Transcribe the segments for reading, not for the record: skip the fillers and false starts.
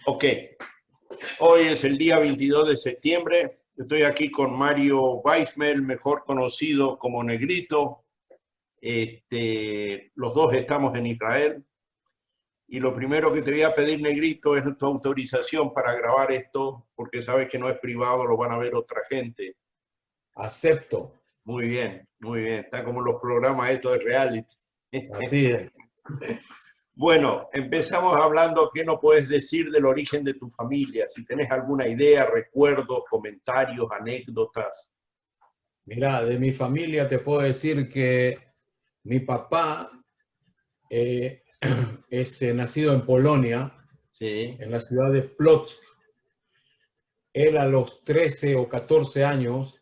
Ok, hoy es el día 22 de septiembre. Estoy aquí con Mario Weissmel, mejor conocido como Negrito. Los dos estamos en Israel. Y lo primero que te voy a pedir, Negrito, es tu autorización para grabar esto, porque sabes que no es privado, lo van a ver otra gente. Acepto. Muy bien, muy bien. Está como los programas estos de reality. Así es. Bueno, empezamos hablando qué nos puedes decir del origen de tu familia, si tenés alguna idea, recuerdos, comentarios, anécdotas. Mira, de mi familia te puedo decir que mi papá es nacido en Polonia, Sí, en la ciudad de Płock. Él a los 13 o 14 años,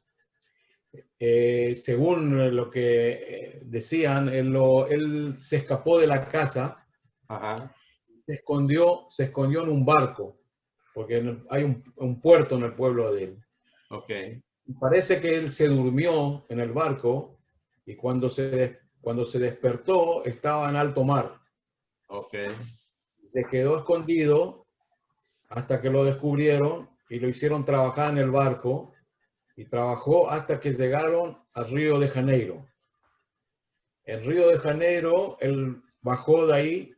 según lo que decían, él se escapó de la casa, ajá, se escondió en un barco, porque hay un puerto en el pueblo de él. ok, Parece que él se durmió en el barco y cuando se despertó estaba en alto mar. ok. Se quedó escondido hasta que lo descubrieron y lo hicieron trabajar en el barco y trabajó hasta que llegaron a Río de Janeiro. En Río de Janeiro él bajó de ahí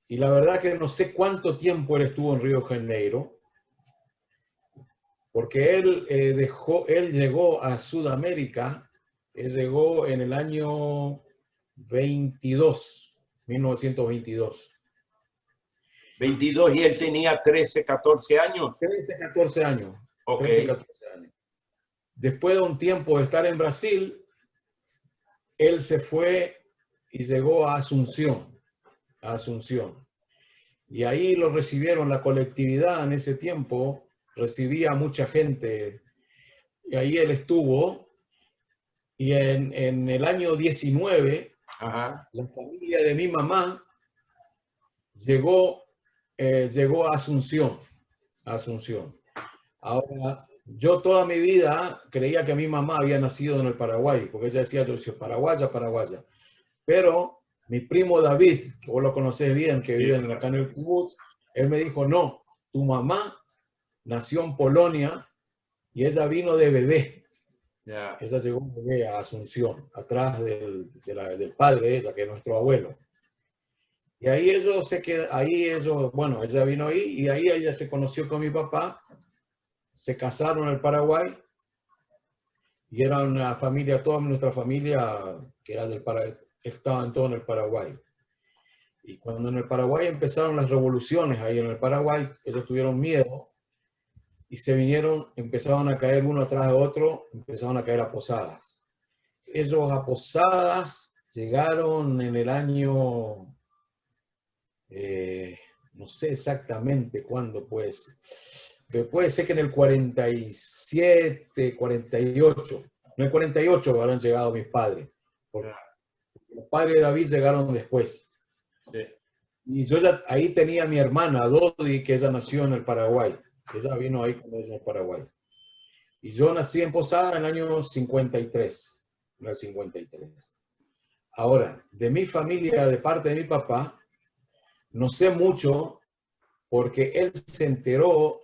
y la verdad que no sé cuánto tiempo él estuvo en Río de Janeiro, porque él llegó a Sudamérica, él llegó en el año 1922. 22 y él tenía 13, 14 años. 13, 14 años. Ok, 13, 14 años. Después de un tiempo de estar en Brasil, él se fue y llegó a Asunción. A Asunción. Y ahí lo recibieron, la colectividad en ese tiempo recibía a mucha gente. Y ahí él estuvo. Y en el año 19, ajá, la familia de mi mamá llegó, llegó a Asunción. A Asunción. Ahora, yo toda mi vida creía que mi mamá había nacido en el Paraguay, porque ella decía, yo soy paraguaya, paraguaya. Pero mi primo David, que vos lo conocés bien, que sí, vive acá en el Kibutz, él me dijo, no, tu mamá nació en Polonia y ella vino de bebé. ya, Ella llegó bebé a Asunción, atrás del padre de ella, que es nuestro abuelo. Y ahí bueno, ella vino ahí y ahí ella se conoció con mi papá, se casaron en el Paraguay y era una familia, toda nuestra familia que era del Paraguay, estaban todos en el Paraguay. Y cuando en el Paraguay empezaron las revoluciones, ahí en el Paraguay, ellos tuvieron miedo y se vinieron, empezaron a caer uno atrás de otro, empezaron a caer a Posadas. Ellos a Posadas llegaron en el año, no sé exactamente cuándo, pues, pero puede ser que en el 47, 48. En el 48 habrán llegado mis padres, porque ya, los padres de David llegaron después. sí, Y yo ya ahí tenía a mi hermana, Dodi, que ella nació en el Paraguay. Ella vino ahí con ella en Paraguay. Y yo nací en Posada en el año 53. En el 53. Ahora, de mi familia, de parte de mi papá, no sé mucho porque él se enteró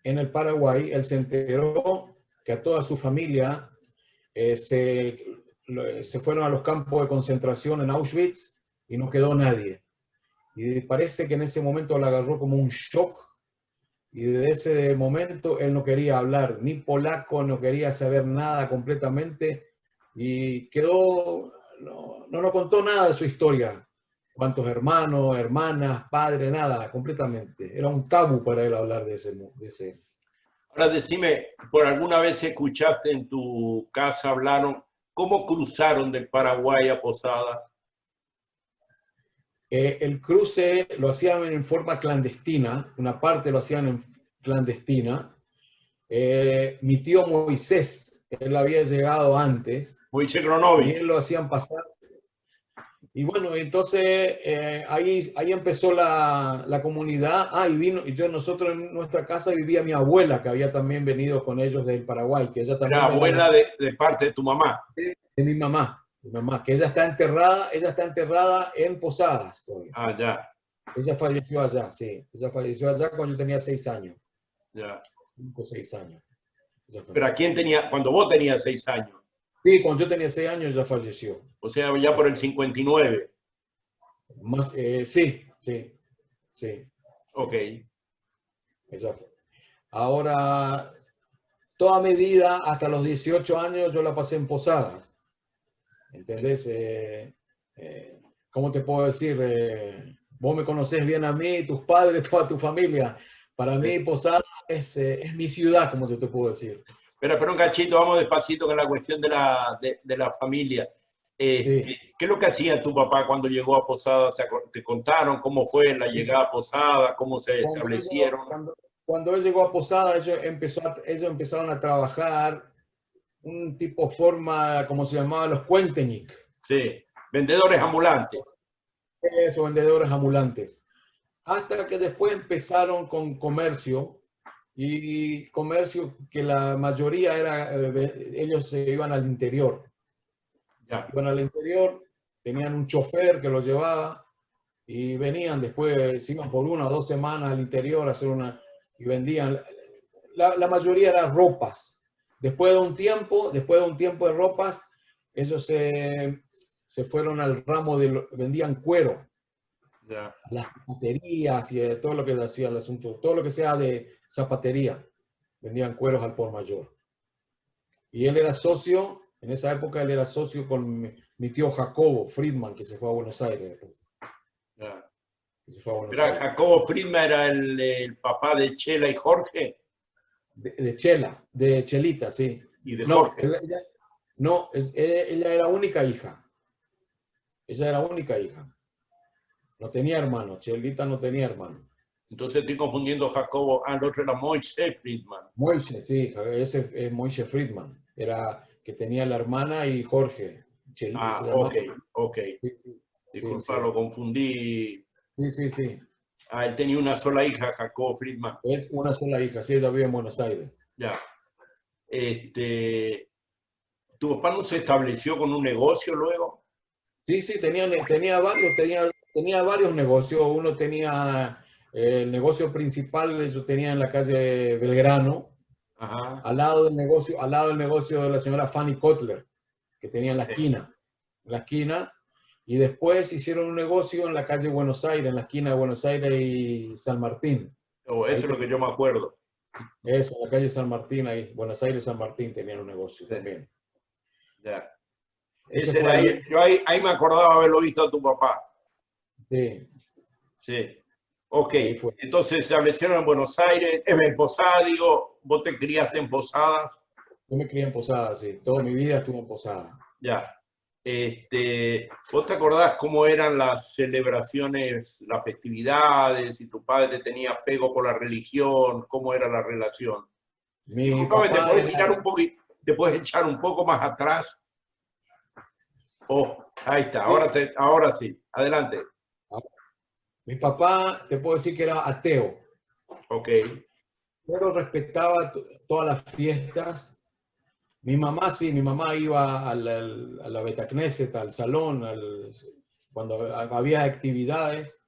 en el Paraguay, él se enteró que a toda su familia se fueron a los campos de concentración en Auschwitz y no quedó nadie. Y parece que en ese momento le agarró como un shock y desde ese momento él no quería hablar ni polaco, no quería saber nada completamente y quedó, no nos contó nada de su historia. Cuántos hermanos, hermanas, padre, nada, completamente. Era un tabú para él hablar de ese. Ahora decime, ¿por alguna vez escuchaste en tu casa hablaron cómo cruzaron del Paraguay a Posada? El cruce lo hacían en forma clandestina, una parte lo hacían en clandestina. Mi tío Moisés, él había llegado antes Moisés y Gronovich. él lo hacían pasar. Y bueno, entonces ahí empezó la comunidad. Nosotros en nuestra casa vivía mi abuela, que había también venido con ellos del Paraguay, que ella Era también venía abuela de parte de tu mamá. de mi mamá, que ella está enterrada en Posadas todavía. Ah, ya. Ella falleció allá, sí. Ella falleció allá cuando yo tenía 6 años. Ya. 5 o 6 años. Pero ¿a quién tenía, cuando vos tenías 6 años? Sí, cuando yo tenía 6 años ella falleció. O sea, ya por el 59. Más, sí, sí, sí. Ok. Exacto. Ahora, toda mi vida, hasta los 18 años, yo la pasé en Posadas. ¿Entendés? ¿Cómo te puedo decir? Vos me conocés bien a mí, tus padres, toda tu familia. Para mí, Posadas es mi ciudad, como yo te puedo decir. Espera un cachito, vamos despacito con la cuestión de la familia. Sí. ¿Qué es lo que hacía tu papá cuando llegó a Posadas? ¿Te contaron cómo fue la llegada a Posadas? ¿Cómo se establecieron? Cuando él llegó a Posadas, ellos empezaron a trabajar un tipo forma, como se llamaba, los cuenteñic. Sí, vendedores ambulantes. Esos vendedores ambulantes. Hasta que después empezaron con comercio, y comercio que la mayoría era, ellos se iban al interior. Ya. Iban al interior, tenían un chofer que los llevaba y venían después, se iban por 1 o 2 semanas al interior a hacer y vendían. La mayoría eran ropas. Después de un tiempo de ropas, ellos se fueron al ramo vendían cuero. Ya. Las zapaterías y todo lo que hacía el asunto, todo lo que sea de zapatería, vendían cueros al por mayor. Y él era socio, en esa época él era socio con mi tío Jacobo Friedman, que se fue a Buenos Aires. Ya. Aires. Jacobo Friedman era el papá de Chela y Jorge. De Chela, de Chelita, sí. Y de Jorge. Ella era única hija. Ella era única hija. No tenía hermano. Chelita no tenía hermano. Entonces estoy confundiendo Jacobo. Ah, el otro era Moisés Friedman. Moisés, sí, ese es Moisés Friedman. Era que tenía la hermana y Jorge. Chelita, ok. Sí, sí. Disculpa, Sí. lo confundí. Sí. Ah, él tenía una sola hija, Jacobo Friedman. Es una sola hija, sí, ella vive en Buenos Aires. Ya. ¿Tu papá no se estableció con un negocio luego? Sí, tenía varios negocios. Uno tenía el negocio principal, yo tenía en la calle Belgrano, Ajá. al lado del negocio de la señora Fanny Kotler, que tenía en la esquina, y después hicieron un negocio en la calle Buenos Aires, en la esquina de Buenos Aires y San Martín. Eso es lo que yo me acuerdo. Eso, en la calle San Martín, ahí, Buenos Aires, San Martín tenían un negocio también. Ya. Yo ahí me acordaba haberlo visto a tu papá. Sí. Sí. Ok. Entonces se establecieron en Buenos Aires, en Posadas, digo, vos te criaste en Posadas. Yo me crié en Posadas, sí. Toda mi vida estuve en Posadas. Ya. ¿Vos te acordás cómo eran las celebraciones, las festividades? Si tu padre tenía apego por la religión, ¿cómo era la relación? Disculpame, ¿te puedes echar un poco más atrás? Oh, ahí está, ahora sí, adelante. Mi papá, te puedo decir que era ateo. Ok. Pero respetaba todas las fiestas. Mi mamá sí, mi mamá iba a la Beta Knesset, al salón, cuando había actividades.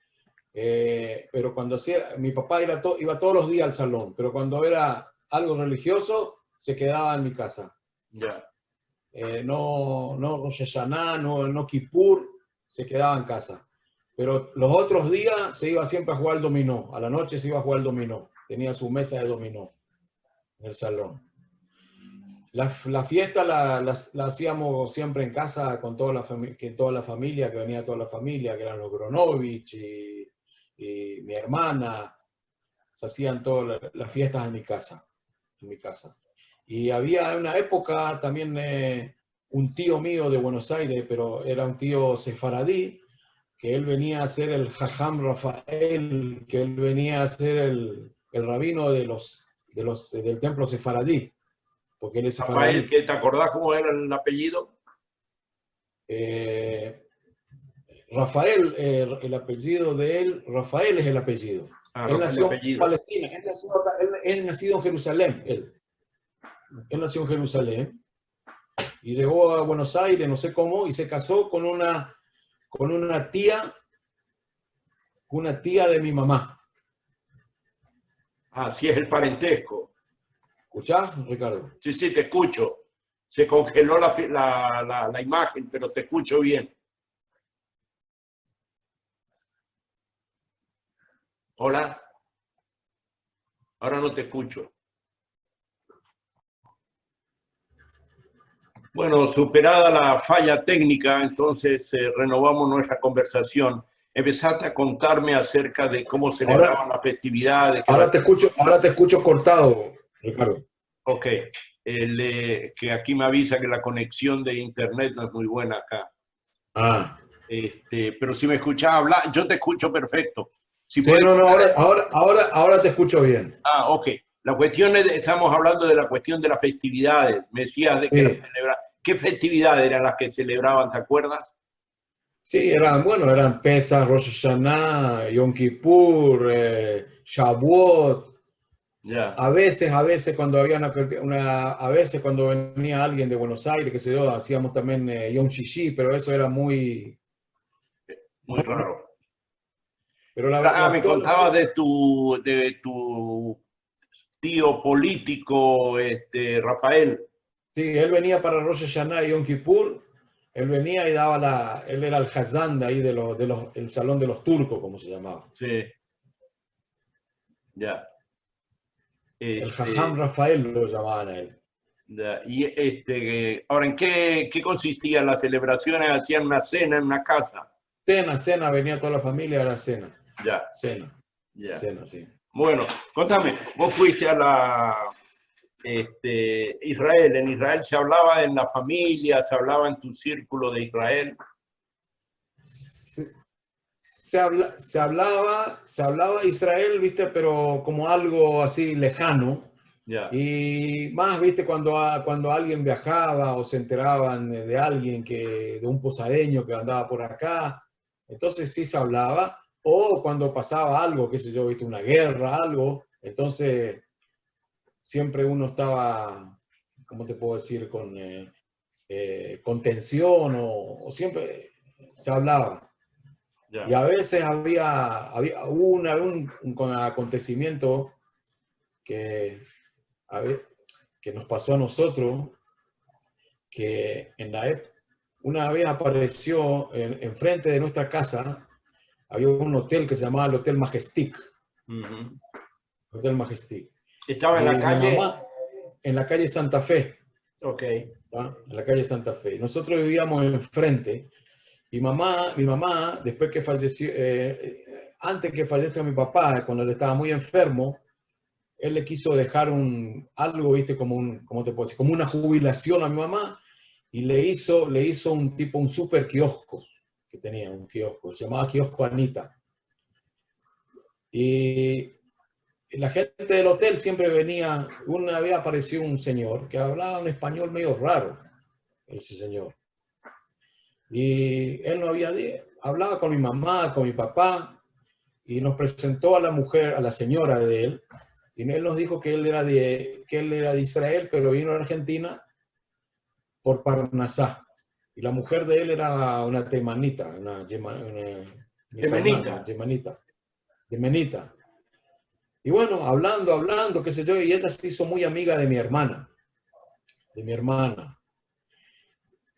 Pero cuando mi papá iba todos los días al salón, pero cuando era algo religioso, se quedaba en mi casa. Ya. No Rosh Hashanah, no Kippur, se quedaba en casa. Pero los otros días se iba siempre a jugar al dominó. A la noche se iba a jugar al dominó. Tenía su mesa de dominó en el salón. La fiesta la hacíamos siempre en casa con toda la familia, que venía toda la familia, que eran los Gronovich y mi hermana. Se hacían todas las fiestas en mi casa. Y había una época también un tío mío de Buenos Aires, pero era un tío sefaradí, que él venía a ser el Jajam Rafael, que él venía a ser el rabino del templo sefaradí. Porque él es sefaradí. Rafael, ¿te acordás cómo era el apellido? Rafael, el apellido de él, Rafael es el apellido. Él nació en Palestina, él nació en Jerusalén, él nació en Jerusalén y llegó a Buenos Aires, no sé cómo, y se casó con una tía una tía de mi mamá. Así es el parentesco. ¿Escuchás, Ricardo? Sí, sí, te escucho. Se congeló la imagen, pero te escucho bien. Hola. Ahora no te escucho. Bueno, superada la falla técnica, entonces renovamos nuestra conversación. Empezaste a contarme acerca de cómo celebraban las festividades. Ahora te escucho cortado, Ricardo. Ok, que aquí me avisa que la conexión de internet no es muy buena acá. Ah. Pero si me escuchas hablar, yo te escucho perfecto. Si Sí, puedes no, volver ahora te escucho bien. ok. La cuestión es, estamos hablando de la cuestión de las festividades. Me decías de que Sí, ¿qué festividades eran las que celebraban, te acuerdas? sí, eran Pesach, Rosh Hashanah, Yom Kippur, Shavuot. Ya. A veces cuando había a veces cuando venía alguien de Buenos Aires, que se yo, hacíamos también Yom Shishi, pero eso era muy, Muy raro. pero lo Me actual, contabas de tu tío político, Rafael. sí, él venía para Rosh Hashanah y Yom Kippur, él venía y él era el Hazán de ahí el salón de los turcos, como se llamaba. Sí, ya. El Jajam Rafael lo llamaban a él. Ya. Y ahora, ¿en qué consistía las celebraciones? ¿Hacían una cena en una casa? Cena, venía toda la familia a la cena. Ya, Cena, ya. sí. Bueno, contame, vos fuiste a Israel. ¿En Israel se hablaba en la familia, se hablaba en tu círculo de Israel? Se hablaba Israel, viste, pero como algo así lejano. Ya. Y más, viste, cuando alguien viajaba o se enteraban de alguien de un posadeño que andaba por acá, entonces sí se hablaba. O cuando pasaba algo, qué sé yo, viste, una guerra, algo, entonces siempre uno estaba, ¿cómo te puedo decir? Con tensión o siempre se hablaba. Ya. Y a veces hubo un acontecimiento que, que nos pasó a nosotros, que una vez apareció enfrente de nuestra casa, había un hotel que se llamaba el Hotel Majestic. Hotel Majestic. ¿Estaba en Y la mi calle? mamá, en la calle Santa Fe. Ok. ¿Tá? En la calle Santa Fe. Nosotros vivíamos enfrente. Y mi mamá, después que falleció, antes que fallezca mi papá, cuando él estaba muy enfermo, él le quiso dejar algo, viste, ¿cómo te puedo decir? Como una jubilación a mi mamá, y le hizo un super kiosco, que tenía un kiosco, se llamaba Kiosco Anita. Y la gente del hotel siempre venía, una vez apareció un señor que hablaba un español medio raro, ese señor. Y él hablaba con mi mamá, con mi papá, y nos presentó a la mujer, a la señora de él, y él nos dijo que él era de Israel, pero vino a Argentina por Parnasá. Y la mujer de él era una temanita, una Femenita. yemenita. Y bueno, hablando, qué sé yo, y ella se hizo muy amiga de mi hermana.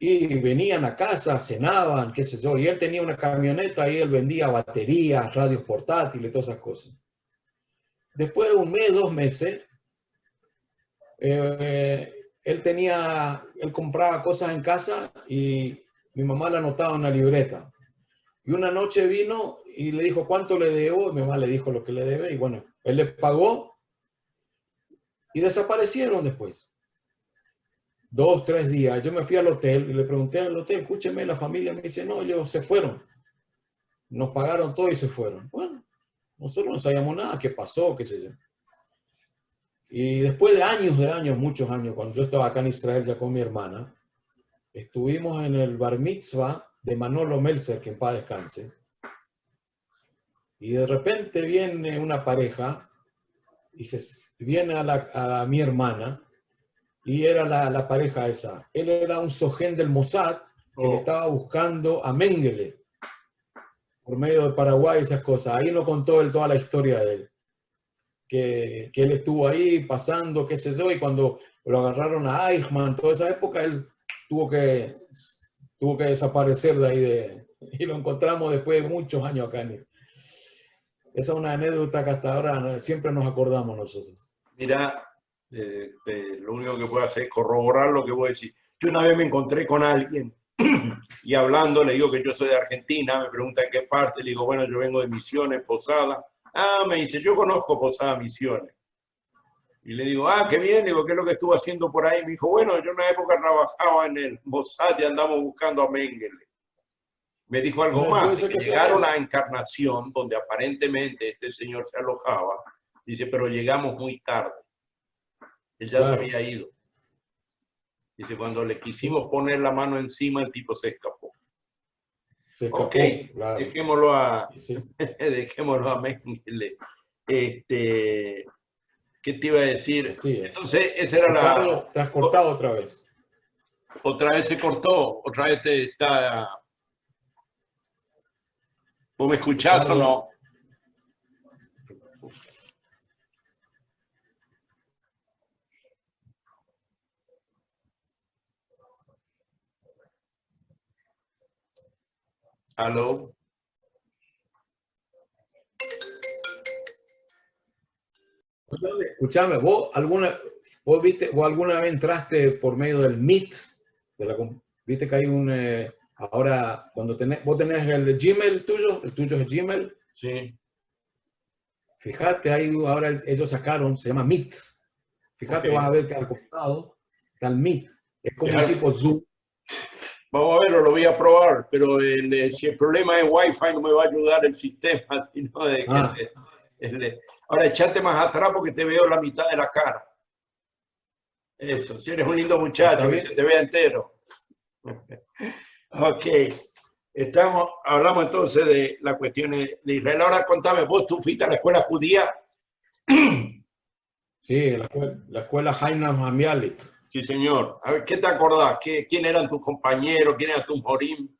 Y venían a casa, cenaban, qué sé yo, y él tenía una camioneta y él vendía baterías, radios portátiles, todas esas cosas. Después de un mes, 2 meses, él compraba cosas en casa y mi mamá le anotaba en una libreta. Y una noche vino y le dijo cuánto le debo, mi mamá le dijo lo que le debe, y bueno, él le pagó y desaparecieron después. 2, 3 días. Yo me fui al hotel y le pregunté al hotel, escúcheme, la familia me dice, no, ellos se fueron. Nos pagaron todo y se fueron. Bueno, nosotros no sabíamos nada, qué pasó, qué sé yo. Y después de años, muchos años, cuando yo estaba acá en Israel ya con mi hermana, estuvimos en el bar mitzvah de Manolo Meltzer, que en paz descanse. Y de repente viene una pareja y viene a mi hermana y era la pareja esa. Él era un sojén del Mossad que le estaba buscando a Mengele. por medio de Paraguay, esas cosas. Ahí nos contó él toda la historia de él. Que él estuvo ahí pasando, qué sé yo, y cuando lo agarraron a Eichmann, toda esa época, él tuvo que desaparecer de ahí, y lo encontramos después de muchos años acá. Esa es una anécdota que hasta ahora siempre nos acordamos nosotros. Mira, lo único que puedo hacer es corroborar lo que voy a decir. Yo una vez me encontré con alguien y hablando, le digo que yo soy de Argentina, me pregunta en qué parte, le digo, bueno, yo vengo de Misiones, Posada. Ah, me dice, yo conozco Posada, Misiones. Y le digo, ah, qué bien, digo, ¿qué es lo que estuvo haciendo por ahí? Me dijo, bueno, yo en una época trabajaba en el Mossad y andamos buscando a Mengele. Me dijo algo más, que llegaron a Encarnación, donde aparentemente este señor se alojaba. Dice, pero llegamos muy tarde. Él ya se había ido. Dice, cuando le quisimos poner la mano encima, el tipo se escapó. Ok, claro. Dejémoslo a Mengele. ¿Qué te iba a decir? Entonces, esa era la... Te has cortado otra vez. Otra vez se cortó, otra vez te está... ¿Vos me escuchás o no? ¿Aló? Escuchame, ¿vos alguna vez entraste por medio del Meet? ¿Viste que hay un... ahora, cuando vos tenés el Gmail tuyo, el tuyo es Gmail? Sí. Fíjate, ahora ellos sacaron, se llama Meet. Fíjate, vas a ver que al costado está el Meet. Es como un tipo Zoom. Vamos a verlo, lo voy a probar, pero si el problema es Wi-Fi no me va a ayudar el sistema, sino de que ahora echate más atrás porque te veo la mitad de la cara. Eso, si eres un lindo muchacho, que se te vea entero. Ok, hablamos entonces de las cuestiones de Israel. Ahora contame, vos tú fuiste a la escuela judía. Sí, la escuela Hainam Hamialik. Sí, señor. A ver, ¿qué te acordás? ¿Quién eran tus compañeros? ¿Quién eran tus morim?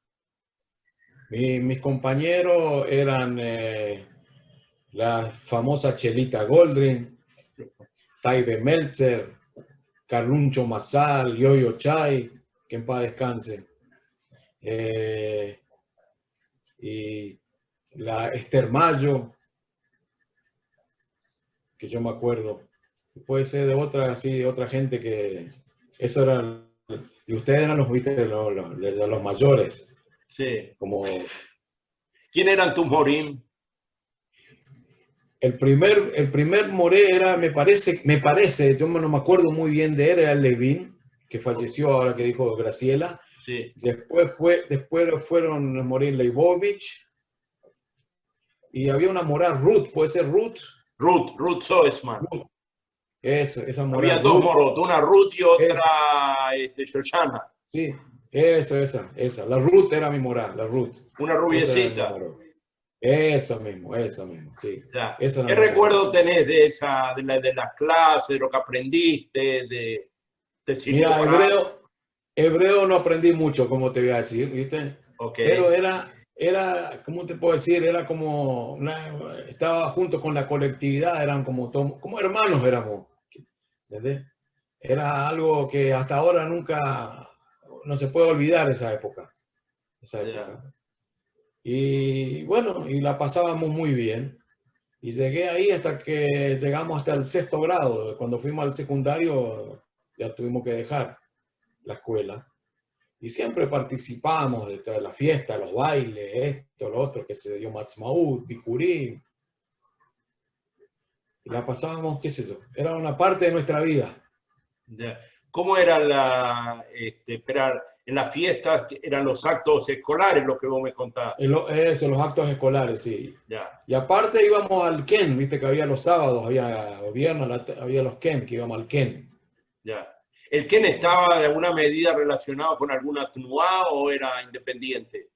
Mis compañeros eran la famosa Chelita Goldrin, Taibe Meltzer, Carluncho Masal, Yoyo Chay, que en paz descanse. Y la Esther Mayo, que yo me acuerdo. Puede ser de otra, así, de otra gente que... Eso era... Y ustedes eran los mayores. Sí. Como... ¿Quién eran tus morim? El primer moré era, me parece, yo no me acuerdo muy bien de él, era el Levin, que falleció ahora que dijo Graciela. Sí. Después fueron los moré Leibovich. Y había una morá Ruth, ¿puede ser Ruth? Ruth Soesman. Esa morá. Había dos morot, una Ruth y otra Shoshana. Sí, esa. La Ruth era mi morá, la Ruth. Una rubiecita. Esa mismo, sí. ¿Qué recuerdo tenés de las clases, de lo que aprendiste, Mira, hebreo no aprendí mucho, como te voy a decir, ¿viste? Okay. Pero era, ¿cómo te puedo decir? Era como, estaba junto con la colectividad, eran como hermanos éramos, ¿entendés? Era algo que hasta ahora nunca, no se puede olvidar esa época. Y bueno, y la pasábamos muy bien. Y llegué ahí hasta que llegamos hasta el 6º grado. Cuando fuimos al secundario ya tuvimos que dejar la escuela. Y siempre participamos de toda la fiesta, los bailes, esto, lo otro, que se dio Matzmaut, Bikurim. Y la pasábamos, qué sé yo, era una parte de nuestra vida. ¿Cómo era en las fiestas eran los actos escolares, lo que vos me contabas? Eso, los actos escolares, sí. Ya. Y aparte íbamos al Ken, viste que había los sábados, había los Ken, que íbamos al Ken. Ya. ¿El Ken estaba de alguna medida relacionado con alguna TNUA o era independiente?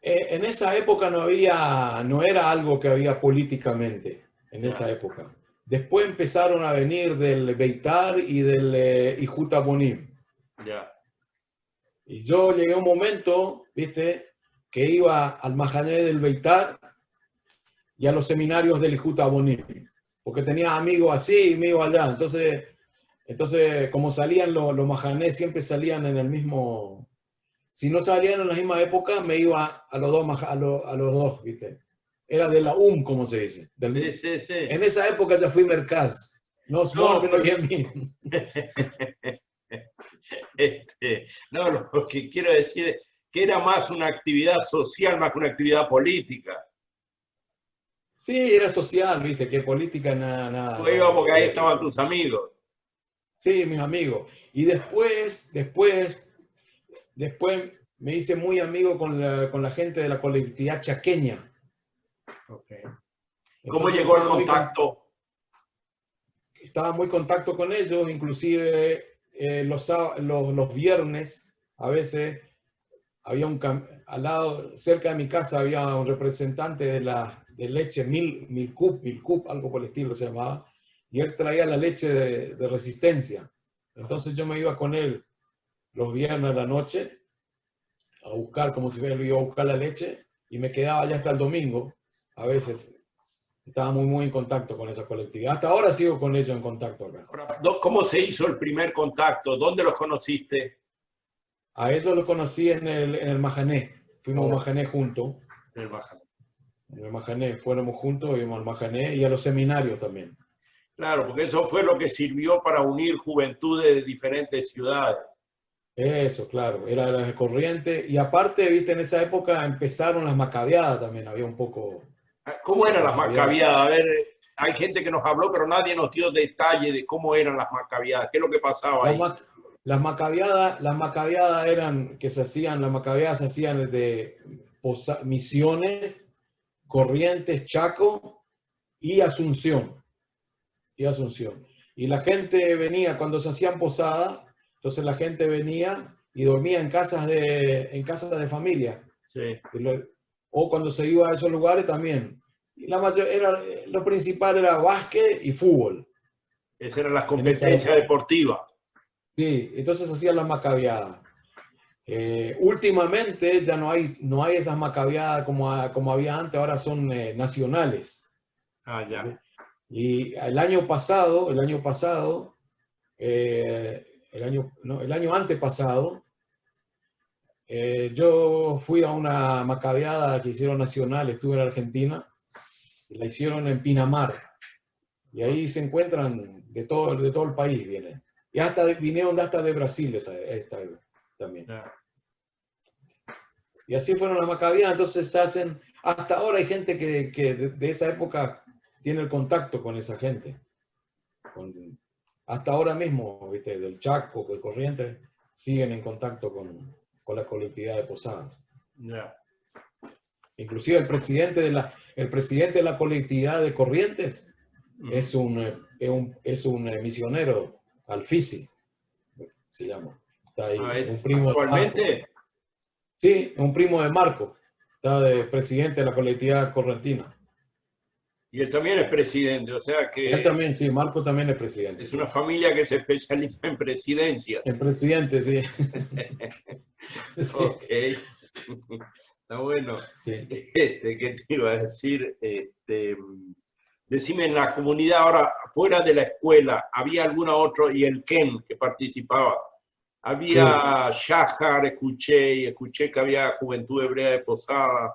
En esa época no era algo que había políticamente, en esa época. Después empezaron a venir del Beitar y del Ijuta Bonim. Ya. Y yo llegué a un momento, viste, que iba al Mahané del Beitar y a los seminarios del Ijut Abonim, porque tenía amigos así y amigos allá. Entonces como salían los Mahanés, siempre salían en el mismo. Si no salían en la misma época, me iba a los dos, a los dos, ¿viste? Era de la como se dice. Sí, sí, sí. En esa época ya fui Merkaz. No, No, pero bien, bien. No, lo que quiero decir es que era más una actividad social más que una actividad política. Sí, era social, ¿viste? Que política, nada, nada. Tú ibas porque ahí estaban tus amigos. Sí, mis amigos. Y después me hice muy amigo con la gente de la colectividad chaqueña. Okay. ¿Cómo Entonces, llegó el contacto? Estaba muy en contacto con ellos, inclusive los viernes, a veces había al lado, cerca de mi casa había un representante de leche, Milcup, algo por el estilo se llamaba, y él traía la leche de Resistencia. Entonces yo me iba con él los viernes a la noche a buscar, como si él iba a buscar la leche, y me quedaba allá hasta el domingo, a veces. Estaba muy en contacto con esa colectividad. Hasta ahora sigo con ellos en contacto acá. ¿Cómo se hizo el primer contacto? ¿Dónde los conociste? A ellos los conocí en el Mahané. Fuimos al Mahané juntos. En el Mahané. En el Mahané, fuéramos juntos, íbamos al Mahané y a los seminarios también. Claro, porque eso fue lo que sirvió para unir juventudes de diferentes ciudades. Eso, claro, era la corriente. Y aparte, viste, en esa época empezaron las macabeadas también, había un poco. ¿Cómo eran las macabeadas? A ver, hay gente que nos habló, pero nadie nos dio detalle de cómo eran las macabeadas, qué es lo que pasaba ahí. Las macabeadas eran que se hacían, las macabeadas se hacían de Misiones, Corrientes, Chaco y Asunción. Y la gente venía, cuando se hacían posadas, entonces la gente venía y dormía en casas de familia. Sí. O cuando se iba a esos lugares también. Y lo principal era básquet y fútbol. Esas eran las competencias deportivas. Sí, entonces hacían las macabeadas. Últimamente ya no hay esas macabeadas como había antes, ahora son nacionales. Ah, ya. Y el año antepasado, yo fui a una macabeada que hicieron nacional, estuve en Argentina, y la hicieron en Pinamar. Y ahí se encuentran de todo el país, vienen. Y vinieron hasta de Brasil esta también. Yeah. Y así fueron las macabeadas, entonces se hacen, hasta ahora hay gente que de esa época tiene el contacto con esa gente. Hasta ahora mismo, ¿viste? Del Chaco, del Corrientes, siguen en contacto con la colectividad de Posadas. Yeah. Inclusive el presidente de la colectividad de Corrientes es un misionero, Alfisi, se llama. Está ahí, un primo ¿Actualmente? Sí, un primo de Marco, está de presidente de la colectividad correntina. Y él también es presidente, o sea que... Él también, sí, Marco también es presidente. Es una familia que se especializa en presidencias. En presidente, sí. Sí. Ok. Está bueno. Sí. ¿Qué te iba a decir? Decime, en la comunidad ahora, fuera de la escuela, ¿había alguna otra, y el Ken que participaba? Había Shahar, escuché que había Juventud Hebrea de Posada.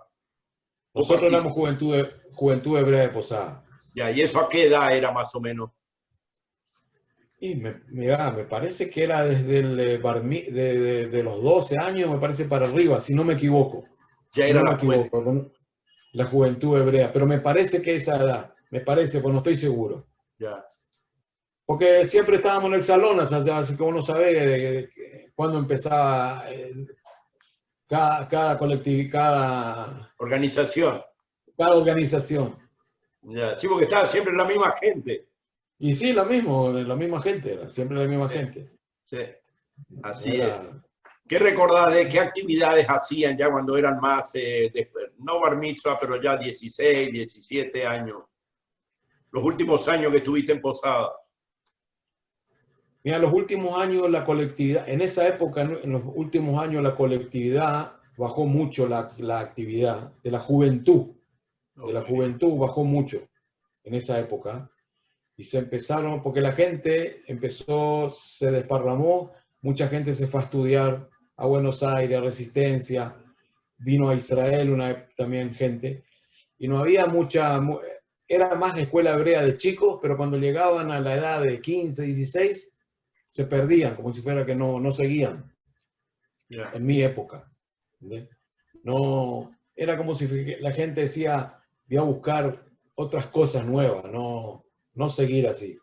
Nosotros éramos Juventud Hebrea de Posada. Ya, ¿y eso a qué edad era más o menos? Y me parece que era desde de los 12 años, me parece para arriba, si no me equivoco. Ya era la juventud. La Juventud Hebrea, pero me parece que esa edad, pues no estoy seguro. Ya. Porque siempre estábamos en el salón, así que uno sabe cuándo empezaba cada colectividad, cada organización. Cada organización. Ya, sí, porque estaba siempre la misma gente. Y sí, la misma gente, siempre la misma gente. Sí, así es. ¿Qué recordás de qué actividades hacían ya cuando eran más, no bar mitzvah, pero ya 16, 17 años? Los últimos años que estuviste en Posadas. Mira, los últimos años la colectividad, en esa época, en los últimos años la colectividad bajó mucho la actividad de la juventud. De la juventud bajó mucho en esa época. Y se empezaron, porque la gente empezó, se desparramó, mucha gente se fue a estudiar a Buenos Aires, a Resistencia, vino a Israel también gente, y no había era más escuela hebrea de chicos, pero cuando llegaban a la edad de 15, 16, se perdían, como si fuera que no seguían. Yeah. En mi época. ¿Entendés? No, era como si la gente decía, voy a buscar otras cosas nuevas, no seguir así.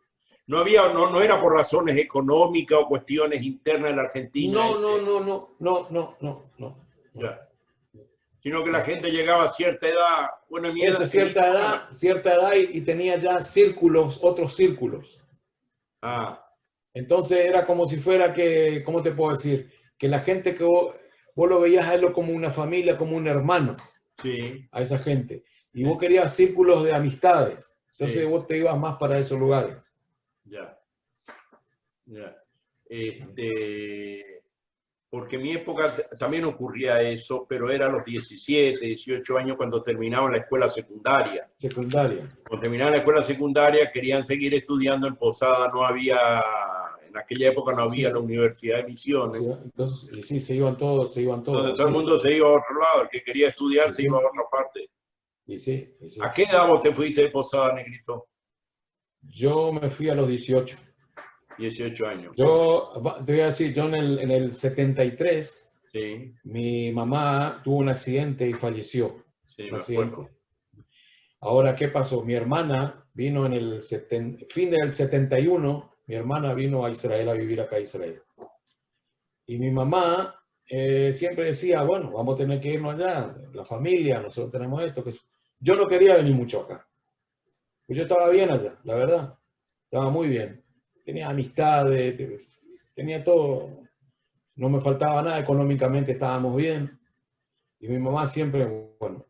No era por razones económicas o cuestiones internas de la Argentina. No. Ya. Sino que la gente llegaba a cierta edad, bueno, en mi edad. Cierta edad y tenía ya otros círculos. Ah. Entonces era como si fuera que, ¿cómo te puedo decir? Que la gente que vos lo veías a él como una familia, como un hermano. Sí. A esa gente. Y vos querías círculos de amistades. Entonces vos te ibas más para esos lugares. Ya. Porque en mi época también ocurría eso, pero era a los 17, 18 años cuando terminaba la escuela secundaria. Cuando terminaba la escuela secundaria querían seguir estudiando en Posada, no había, en aquella época no había la Universidad de Misiones. Entonces, sí, se iban todos. Entonces todo el mundo se iba a otro lado, el que quería estudiar se iba a otra parte. Sí. ¿A qué edad vos te fuiste de Posada, Negrito? Yo me fui a los 18. 18 años. Yo te voy a decir, yo en el 73, sí. Mi mamá tuvo un accidente y falleció. Sí, un accidente. Ahora, ¿qué pasó? Mi hermana vino en el fin del 71, mi hermana vino a Israel a vivir acá a Israel. Y mi mamá siempre decía, bueno, vamos a tener que irnos allá, la familia, nosotros tenemos esto. Yo no quería venir mucho acá. Pues yo estaba bien allá, la verdad. Estaba muy bien. Tenía amistades, tenía todo. No me faltaba nada, económicamente estábamos bien. Y mi mamá siempre, bueno,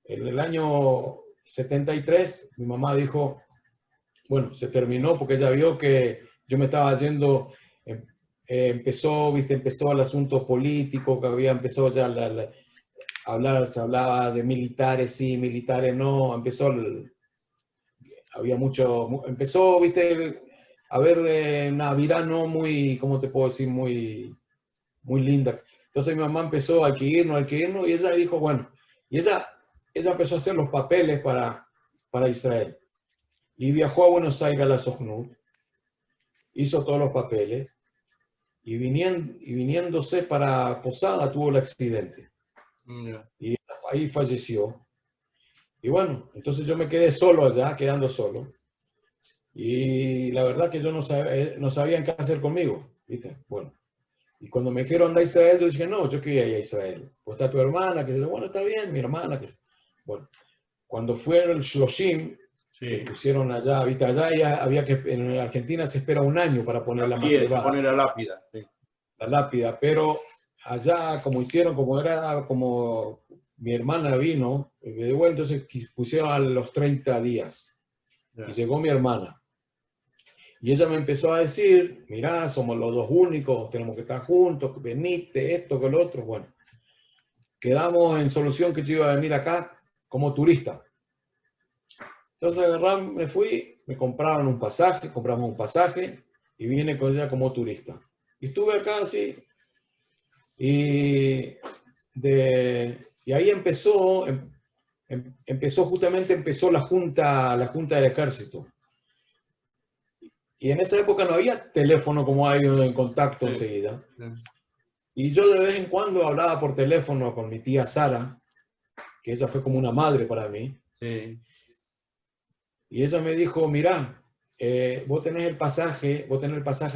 en el año 73, mi mamá dijo, bueno, se terminó porque ella vio que yo me estaba yendo, empezó el asunto político, que empezó ya se hablaba de militares sí, militares no, empezó, a haber una vida no muy, ¿cómo te puedo decir? Muy linda. Entonces mi mamá empezó a que irnos, y ella dijo, bueno, y ella empezó a hacer los papeles para Israel. Y viajó a Buenos Aires a la Sojnut, hizo todos los papeles, y viniéndose para Posada tuvo el accidente. Y ahí falleció. Y bueno, entonces yo me quedé solo allá, quedando solo. Y la verdad que yo no sabían qué hacer conmigo, ¿viste? Bueno. Y cuando me dijeron anda a Israel, yo dije, no, yo quería ir a Israel. Pues está tu hermana, que dice, bueno, está bien, mi hermana. Bueno, cuando fueron el Shloshim, que pusieron allá, ¿viste? Allá ya había que, en Argentina se espera un año para poner la macebada. Sí, poner la lápida. Sí. La lápida, pero allá como mi hermana vino, entonces pusieron a los 30 días. Y llegó mi hermana. Y ella me empezó a decir, mirá, somos los dos únicos, tenemos que estar juntos, veniste, esto, que lo otro. Bueno, quedamos en solución que yo iba a venir acá como turista. Entonces me fui, compramos un pasaje y vine con ella como turista. Y estuve acá así. Y ahí empezó la junta del ejército. Y en esa época no había teléfono como hay en contacto enseguida. Y yo de vez en cuando hablaba por teléfono con mi tía Sara, que ella fue como una madre para mí. Sí. Y ella me dijo, mirá, vos tenés el pasaje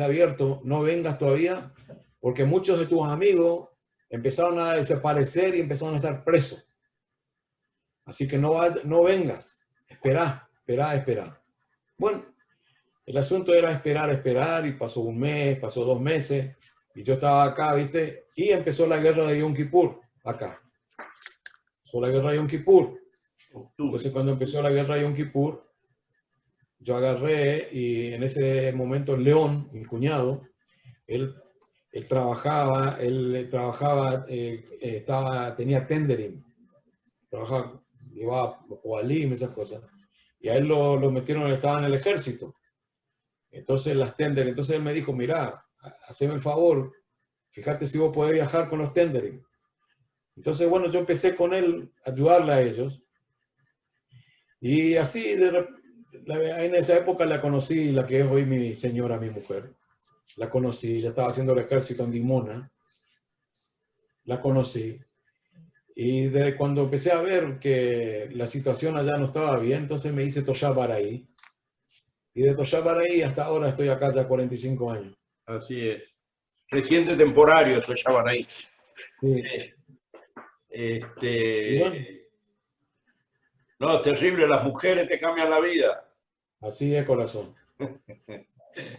abierto, no vengas todavía, porque muchos de tus amigos empezaron a desaparecer y empezaron a estar presos. Así que no vengas, esperá. Bueno, el asunto era esperar, y pasó un mes, pasó 2 meses, y yo estaba acá, ¿viste? Y empezó la guerra de Yom Kippur, acá. Empezó la guerra de Yom Kippur. Entonces, cuando empezó la guerra de Yom Kippur, yo agarré, y en ese momento León, mi cuñado, él tenía tendering, trabajaba, llevaba coalim, esas cosas. Y a él lo metieron, estaba en el ejército. Entonces entonces él me dijo, mira, haceme el favor, fíjate si vos podés viajar con los tendering. Entonces, bueno, yo empecé con él a ayudarle a ellos. Y así, en esa época la conocí, la que es hoy mi señora, mi mujer. La conocí, ella estaba haciendo el ejército en Dimona. La conocí. Y cuando empecé a ver que la situación allá no estaba bien, entonces me hice Toshá Baraí. Y de Toshá Baraí hasta ahora estoy acá ya 45 años. Así es. Reciente temporario, eso llaman ahí. Sí. Y bueno, No, terrible, las mujeres te cambian la vida. así es, corazón.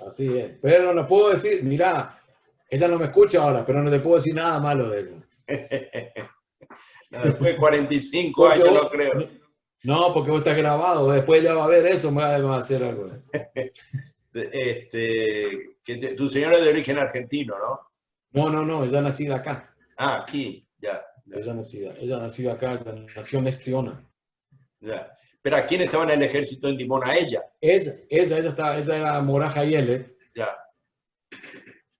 Así es. Pero no puedo decir, mira, ella no me escucha ahora, pero no le puedo decir nada malo de ella. No, después de 45 Porque años vos, no creo. no, porque vos estás grabado, después ella va a ver eso, me va a hacer algo. Tu señora es de origen argentino, ¿no? No, ella nacida acá. Ah, aquí, ya. Ella nacida acá, ella nació en Nestiona. Ya. Pero ¿a quién estaba en el ejército en Dimona? Ella. Ella era Morá Yele. Ya.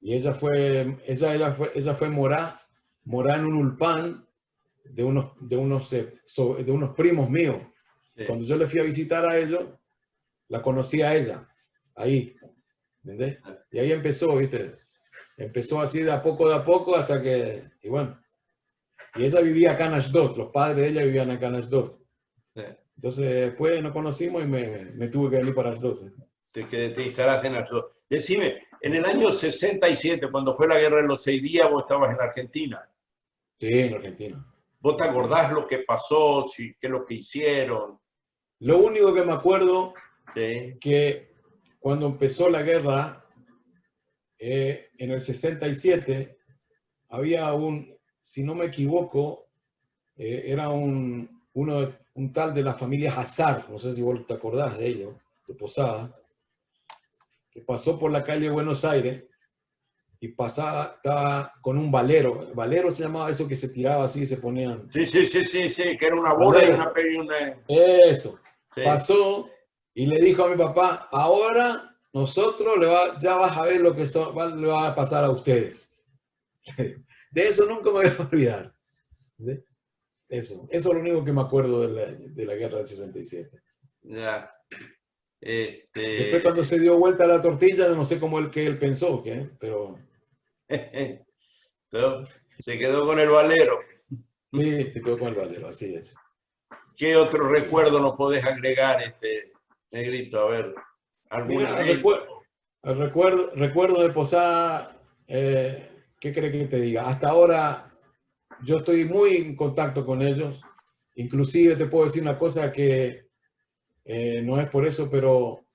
Y ella fue Morá en un ulpán de unos primos míos. Sí. Cuando yo le fui a visitar a ellos, la conocí a ella, ahí, ¿entendés? Y ahí empezó, ¿viste? Empezó así de a poco, hasta que, y bueno. Y ella vivía acá en Ashdod, los padres de ella vivían acá en Ashdod. Sí. Entonces, después nos conocimos y me tuve que venir para Ashdod. Te instalaste en Ashdod. Decime, en el año 67, cuando fue la guerra de los 6 días, vos estabas en Argentina. Sí, en Argentina. ¿Vos te acordás lo que pasó, qué es lo que hicieron? Lo único que me acuerdo Sí. que cuando empezó la guerra, en el 67, había si no me equivoco, era un tal de la familia Hazar, no sé si vos te acordás de ello, de Posada, que pasó por la calle Buenos Aires y estaba con un valero. Valero se llamaba eso que se tiraba así y se ponían. Sí, que era una bola y una... Eso. Sí. Pasó y le dijo a mi papá, ahora nosotros ya vas a ver lo que le va a pasar a ustedes. De eso nunca me voy a olvidar. Eso es lo único que me acuerdo de la guerra del 67. Ya. Después cuando se dio vuelta la tortilla, no sé cómo que él pensó, pero... Pero se quedó con el valero. Sí, se quedó con el valero, así es. ¿Qué otro recuerdo nos podés agregar, Negrito? A ver, alguna vez. Recuerdo de Posada, ¿qué crees que te diga? Hasta ahora yo estoy muy en contacto con ellos. Inclusive te puedo decir una cosa que no es por eso, pero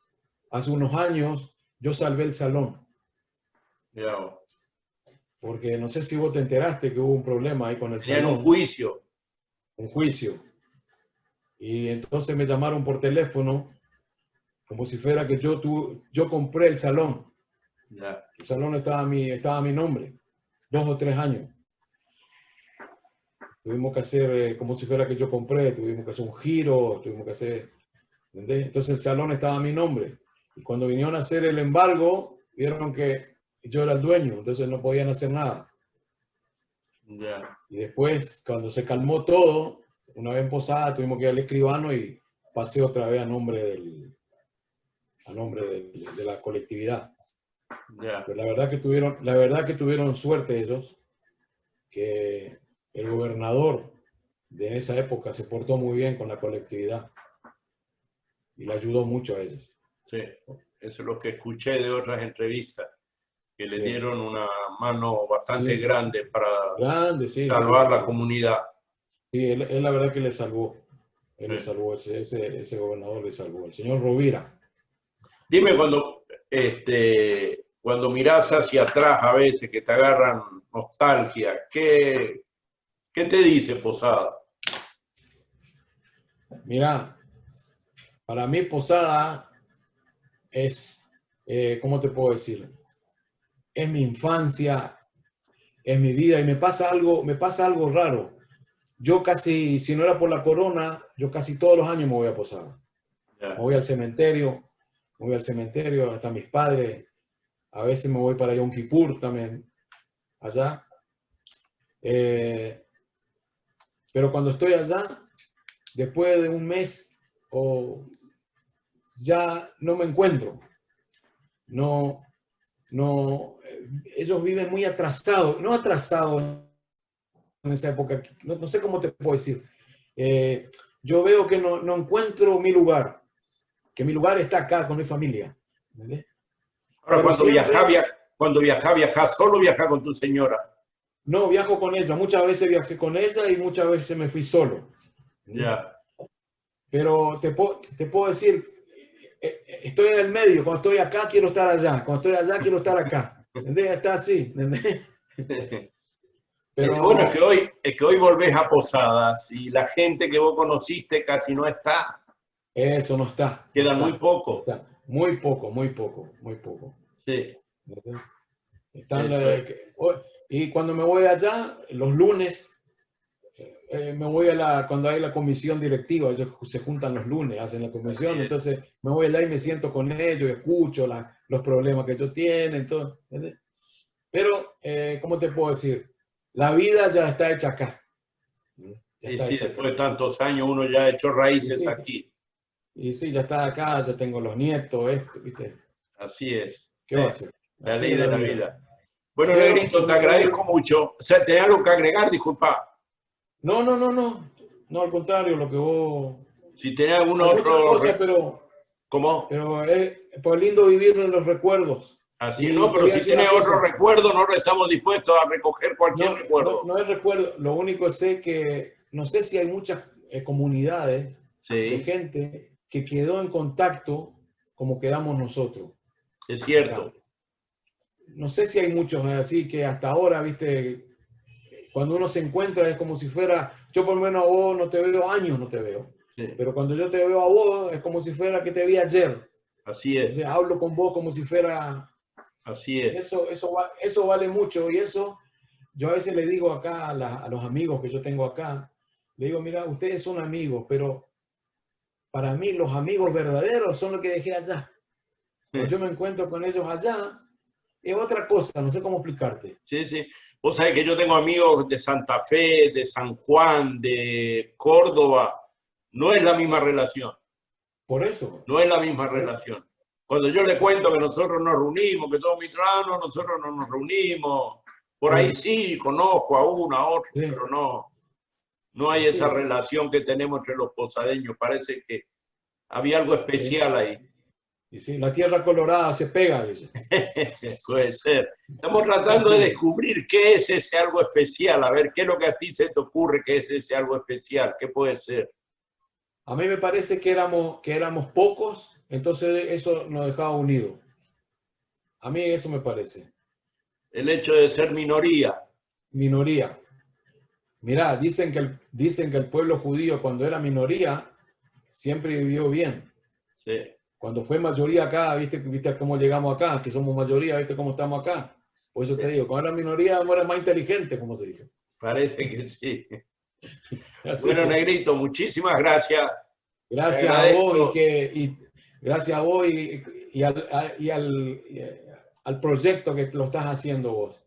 hace unos años yo salvé el salón. Mirá, Porque no sé si vos te enteraste que hubo un problema ahí con el tenían salón. un juicio. Un juicio. Y entonces me llamaron por teléfono como si fuera que yo compré el salón. Ya. El salón estaba a mi nombre. 2 o 3 años. Tuvimos que hacer como si fuera que yo compré, tuvimos que hacer un giro, tuvimos que hacer... ¿entendés? Entonces el salón estaba a mi nombre. Y cuando vinieron a hacer el embargo, vieron que yo era el dueño, entonces no podían hacer nada. Ya. Y después, cuando se calmó todo, una vez en Posada, tuvimos que ir al escribano y pasé otra vez a nombre de la colectividad. Ya. Pero la verdad que tuvieron suerte ellos, que el gobernador de esa época se portó muy bien con la colectividad y le ayudó mucho a ellos. Sí, eso es lo que escuché de otras entrevistas, que le Sí. dieron una mano bastante grande para Sí, salvar sí. la comunidad. Sí, él la verdad que le salvó. Él Sí. le salvó, ese gobernador le salvó. El señor Rovira. Dime cuando mirás hacia atrás a veces que te agarran nostalgia, ¿qué te dice Posada? Mira, para mí Posada es, ¿cómo te puedo decir? Es mi infancia es mi vida y me pasa algo raro. Yo casi, si no era por la corona, yo casi todos los años me voy a Posada. Me voy al cementerio, donde están mis padres. A veces me voy para Yom Kippur también, allá. Pero cuando estoy allá, después de un mes, ya no me encuentro. Ellos viven muy atrasados, no atrasados en esa época, no sé cómo te puedo decir. Yo veo que no encuentro mi lugar, que mi lugar está acá con mi familia. ¿Entendés? Ahora, cuando viajás, solo viajás con tu señora. No, viajo con ella. Muchas veces viajé con ella y muchas veces me fui solo. Ya. Pero te puedo decir, estoy en el medio. Cuando estoy acá, quiero estar allá. Cuando estoy allá, quiero estar acá. ¿Entendés? Está así. ¿Entendés? Pero bueno, es que hoy volvés a Posadas y la gente que vos conociste casi no está. Eso no está. Queda muy poco. Está. Muy poco, muy poco, muy poco. Sí. Y cuando me voy allá, los lunes, me voy cuando hay la comisión directiva, ellos se juntan los lunes, hacen la comisión, entonces me voy allá y me siento con ellos, escucho los problemas que ellos tienen, todo. ¿Entendés? Pero, ¿cómo te puedo decir? La vida ya está hecha acá. Y sí, después de tantos años uno ya ha hecho raíces aquí. Y sí, ya está acá, ya tengo los nietos, ¿viste? Así es. ¿Qué va a hacer? La ley de la vida. Bueno, Negrito, te agradezco mucho. O sea, ¿tenés algo que agregar? Disculpa. No, al contrario, lo que vos... Si tenés algún otro... pero, ¿Cómo? Pero es lindo vivir en los recuerdos. Así no, pero si tenés otro recuerdo, no estamos dispuestos a recoger cualquier recuerdo. No es recuerdo, lo único es que no sé si hay muchas comunidades de gente que quedó en contacto como quedamos nosotros. Es cierto. No sé si hay muchos así que hasta ahora, viste, cuando uno se encuentra es como si fuera, yo por lo menos a vos no te veo años, no te veo. Sí. Pero cuando yo te veo a vos es como si fuera que te vi ayer. Así es. O sea, hablo con vos como si fuera... Así es. Eso vale mucho y eso yo a veces le digo acá a los amigos que yo tengo acá, le digo, mira, ustedes son amigos, pero para mí los amigos verdaderos son los que dejé allá. Cuando yo me encuentro con ellos allá, es otra cosa, no sé cómo explicarte. Sí, sí. Vos sabés que yo tengo amigos de Santa Fe, de San Juan, de Córdoba. No es la misma relación. Por eso. No es la misma relación. Cuando yo le cuento que nosotros nos reunimos, que todos mis hermanos, nosotros no nos reunimos. Por ahí sí, conozco a uno, a otro, pero no hay esa relación que tenemos entre los posadeños. Parece que había algo especial ahí. Y sí, la tierra colorada se pega, dice. Puede ser. Estamos tratando de descubrir qué es ese algo especial. A ver, qué es lo que a ti se te ocurre que es ese algo especial. ¿Qué puede ser? A mí me parece que éramos pocos, entonces eso nos dejaba unidos. A mí eso me parece. El hecho de ser minoría. Minoría. Mirá, dicen que el pueblo judío cuando era minoría siempre vivió bien. Sí. Cuando fue mayoría acá, ¿viste cómo llegamos acá? Que somos mayoría, ¿viste cómo estamos acá? Por eso te digo, cuando era minoría era más inteligente, como se dice. Parece que sí. Bueno, Negrito, muchísimas gracias. Gracias a vos gracias a vos y al proyecto que lo estás haciendo vos.